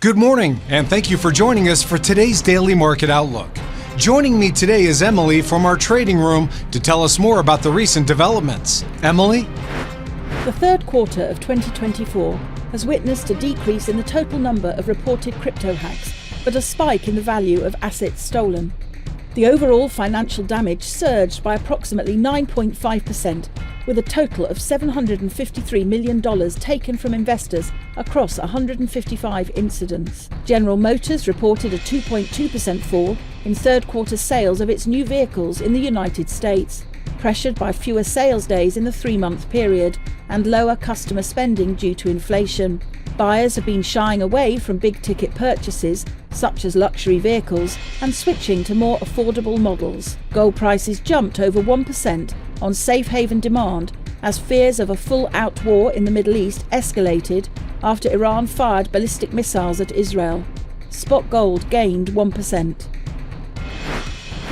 Good morning, and thank you for joining us for today's Daily Market Outlook. Joining me today is Emily from our trading room to tell us more about the recent developments. Emily? The third quarter of 2024 has witnessed a decrease in the total number of reported crypto hacks, but a spike in the value of assets stolen. The overall financial damage surged by approximately 9.5%, with a total of $753 million taken from investors across 155 incidents. General Motors reported a 2.2% fall in third quarter sales of its new vehicles in the United States, pressured by fewer sales days in the 3-month period and lower customer spending due to inflation. Buyers have been shying away from big-ticket purchases, such as luxury vehicles, and switching to more affordable models. Gold prices jumped over 1% on safe haven demand as fears of a full-out war in the Middle East escalated after Iran fired ballistic missiles at Israel. Spot gold gained 1%.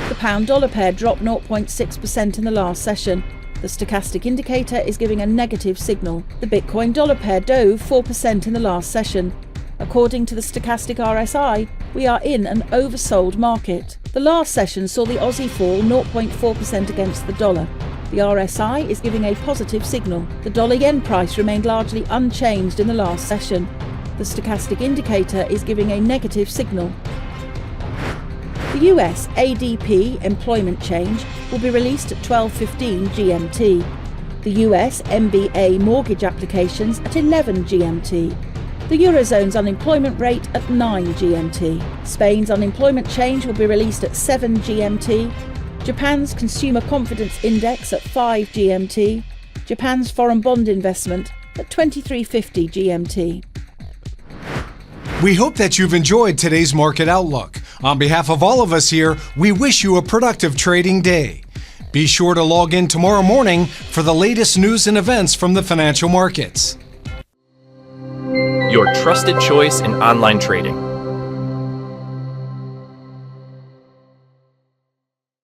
The pound-dollar pair dropped 0.6% in the last session. The stochastic indicator is giving a negative signal. The Bitcoin dollar pair dove 4% in the last session. According to the stochastic RSI, we are in an oversold market. The last session saw the Aussie fall 0.4% against the dollar. The RSI is giving a positive signal. The dollar-yen price remained largely unchanged in the last session. The stochastic indicator is giving a negative signal. The US ADP employment change will be released at 12:15 GMT. The US MBA mortgage applications at 11 GMT. The Eurozone's unemployment rate at 9 GMT. Spain's unemployment change will be released at 7 GMT. Japan's Consumer Confidence Index at 5 GMT. Japan's foreign bond investment at 23:50 GMT. We hope that you've enjoyed today's Market Outlook. On behalf of all of us here, we wish you a productive trading day. Be sure to log in tomorrow morning for the latest news and events from the financial markets. Your trusted choice in online trading.